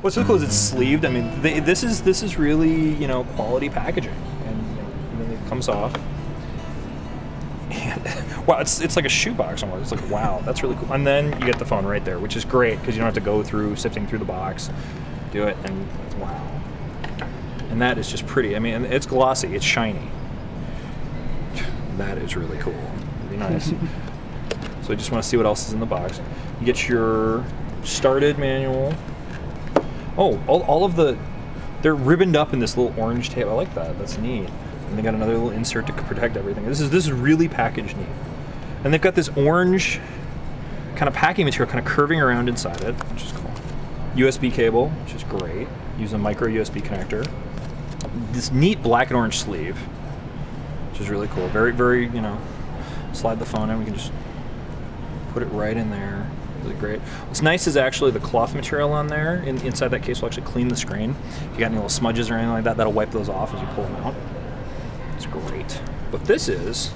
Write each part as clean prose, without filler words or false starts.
What's really cool is it's sleeved. I mean, this is really, you know, quality packaging, and then it comes off. And wow, it's like a shoebox almost. It's like, wow, that's really cool. And then you get the phone right there, which is great because you don't have to go through sifting through the box, do it, and wow. And that is just pretty. I mean, it's glossy, it's shiny. That is really cool. Really nice. So I just want to see what else is in the box. You get your started manual. Oh, all of they're ribboned up in this little orange tape. I like that. That's neat. And they got another little insert to protect everything. This is really packaged neat. And they've got this orange kind of packing material kind of curving around inside it, which is cool. USB cable, which is great. Use a micro USB connector. This neat black and orange sleeve, which is really cool. Very, very, you know, slide the phone in. We can just put it right in there. Really great. What's nice is actually the cloth material on there inside that case will actually clean the screen. If you got any little smudges or anything like that, that'll wipe those off as you pull them out. It's great. But this is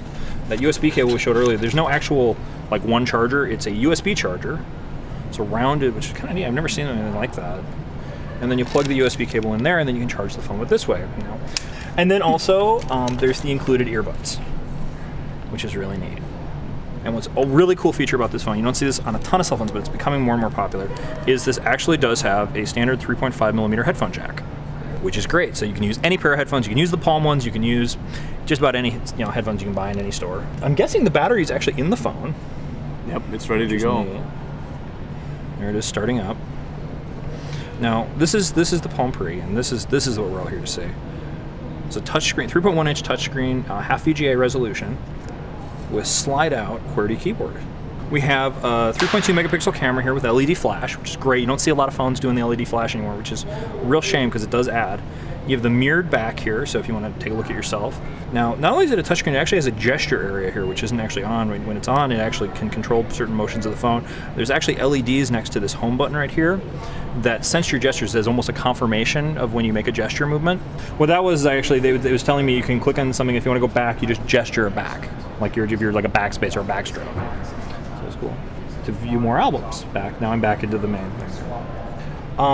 that USB cable we showed earlier. There's no actual like one charger. It's a USB charger. It's a rounded, which is kind of neat. I've never seen anything like that. And then you plug the USB cable in there, and then you can charge the phone with this way. You know. And then also there's the included earbuds, which is really neat. And what's a really cool feature about this phone, you don't see this on a ton of cell phones, but it's becoming more and more popular, is this actually does have a standard 3.5mm headphone jack, which is great. So you can use any pair of headphones. You can use the Palm ones. You can use just about any headphones you can buy in any store. I'm guessing the battery is actually in the phone. Yep, it's ready to go. There it is, starting up. Now this is the Palm Pre, and this is what we're all here to see. It's a touchscreen, 3.1-inch touchscreen, half VGA resolution, with slide-out QWERTY keyboard. We have a 3.2 megapixel camera here with LED flash, which is great. You don't see a lot of phones doing the LED flash anymore, which is a real shame because it does add. You have the mirrored back here, so if you want to take a look at yourself. Now, not only is it a touchscreen, it actually has a gesture area here, which isn't actually on. When it's on, it actually can control certain motions of the phone. There's actually LEDs next to this home button right here that sense your gestures as almost a confirmation of when you make a gesture movement. What that was actually, it was telling me you can click on something, if you want to go back, you just gesture it back. Like if you're like a backspace or a backstroke. So it's cool. To view more albums, back. Now I'm back into the main thing.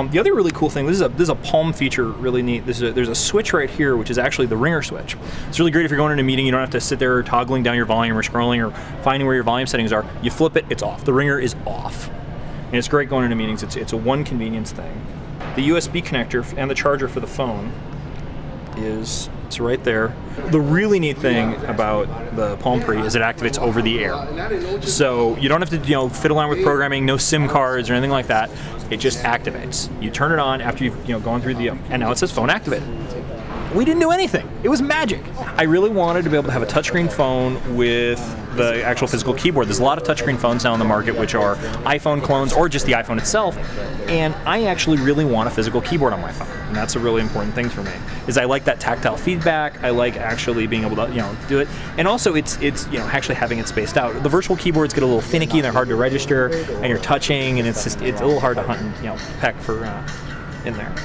The other really cool thing, this is a Palm feature, really neat. There's a switch right here, which is actually the ringer switch. It's really great if you're going in a meeting, you don't have to sit there toggling down your volume or scrolling or finding where your volume settings are. You flip it, it's off. The ringer is off. And it's great going into meetings. It's a one convenience thing. The USB connector and the charger for the phone is right there. The really neat thing about the Palm Pre is it activates over the air. So you don't have to fiddle around with programming, no SIM cards or anything like that. It just activates. You turn it on after you've gone through and now it says phone activated. We didn't do anything. It was magic. I really wanted to be able to have a touchscreen phone with the actual physical keyboard. There's a lot of touchscreen phones now on the market which are iPhone clones or just the iPhone itself, and I actually really want a physical keyboard on my phone, and that's a really important thing for me. Is I like that tactile feedback. I like actually being able to do it, and also it's actually having it spaced out. The virtual keyboards get a little finicky and they're hard to register, and you're touching, and it's a little hard to hunt and peck for in there.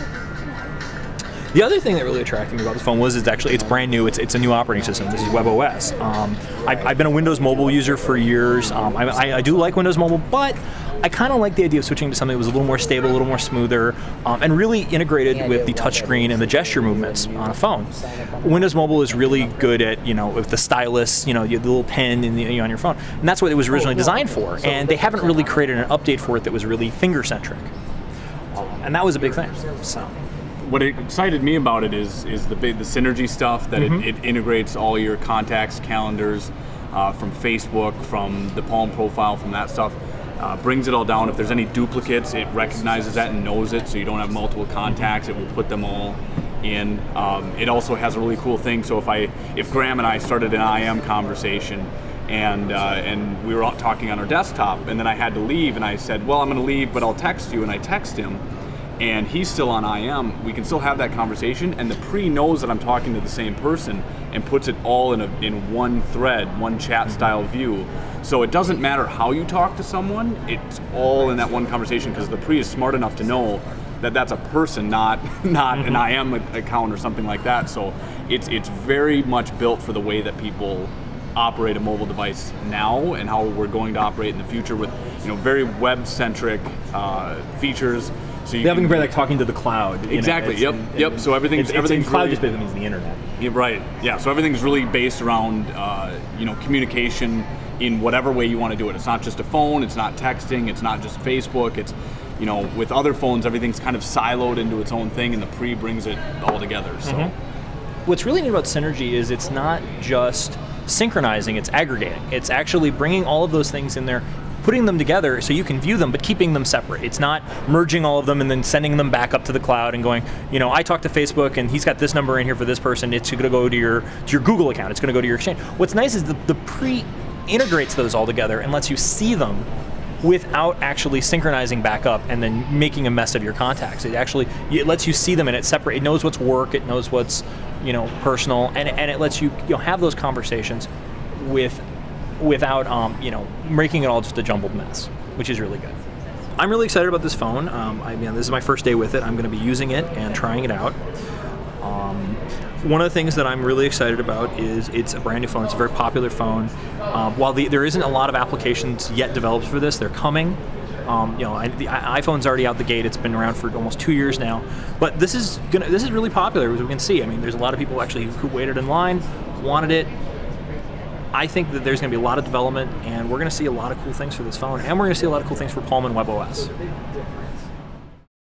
The other thing that really attracted me about this phone was it's brand new. It's a new operating system. This is WebOS. I've been a Windows Mobile user for years. I do like Windows Mobile, but I kind of like the idea of switching to something that was a little more stable, a little more smoother, and really integrated with the touchscreen and the gesture movements on a phone. Windows Mobile is really good at with the stylus, the little pen on your phone, and that's what it was originally designed for. And they haven't really created an update for it that was really finger-centric, and that was a big thing. So. What excited me about it is the synergy stuff that it integrates all your contacts, calendars, from Facebook, from the Palm profile, from that stuff. Brings it all down. If there's any duplicates, it recognizes that and knows it, so you don't have multiple contacts. It will put them all in. It also has a really cool thing. So if Graham and I started an IM conversation, and we were all talking on our desktop, and then I had to leave, and I said, well, I'm going to leave, but I'll text you, and I text him. And he's still on IM, we can still have that conversation, and the Pre knows that I'm talking to the same person and puts it all in one thread, one chat style view. So it doesn't matter how you talk to someone, it's all in that one conversation, because the Pre is smart enough to know that that's a person, not an IM account or something like that. So it's very much built for the way that people operate a mobile device now and how we're going to operate in the future with very web-centric features. So you they have can compare like talking to the cloud. Exactly. Yep. So everything's cloud really, just basically means the internet. Yeah, right. Yeah. So everything's really based around communication in whatever way you want to do it. It's not just a phone. It's not texting. It's not just Facebook. It's with other phones, everything's kind of siloed into its own thing, and the Pre brings it all together. So. What's really neat about Synergy is it's not just synchronizing, it's aggregating. It's actually bringing all of those things in there, putting them together so you can view them, but keeping them separate. It's not merging all of them and then sending them back up to the cloud and going, I talked to Facebook and he's got this number in here for this person. It's going to go to your Google account. It's going to go to your Exchange. What's nice is the Pre integrates those all together and lets you see them without actually synchronizing back up and then making a mess of your contacts. It lets you see them and it's separate. It knows what's work. It knows what's personal, and it lets you have those conversations without making it all just a jumbled mess, which is really good. I'm really excited about this phone. This is my first day with it. I'm going to be using it and trying it out. One of the things that I'm really excited about is it's a brand new phone. It's a very popular phone. While there isn't a lot of applications yet developed for this, they're coming. The iPhone's already out the gate. It's been around for almost 2 years now. But this is really popular, as we can see. There's a lot of people actually who waited in line, wanted it. I think that there's going to be a lot of development, and we're going to see a lot of cool things for this phone, and we're going to see a lot of cool things for Palm and WebOS.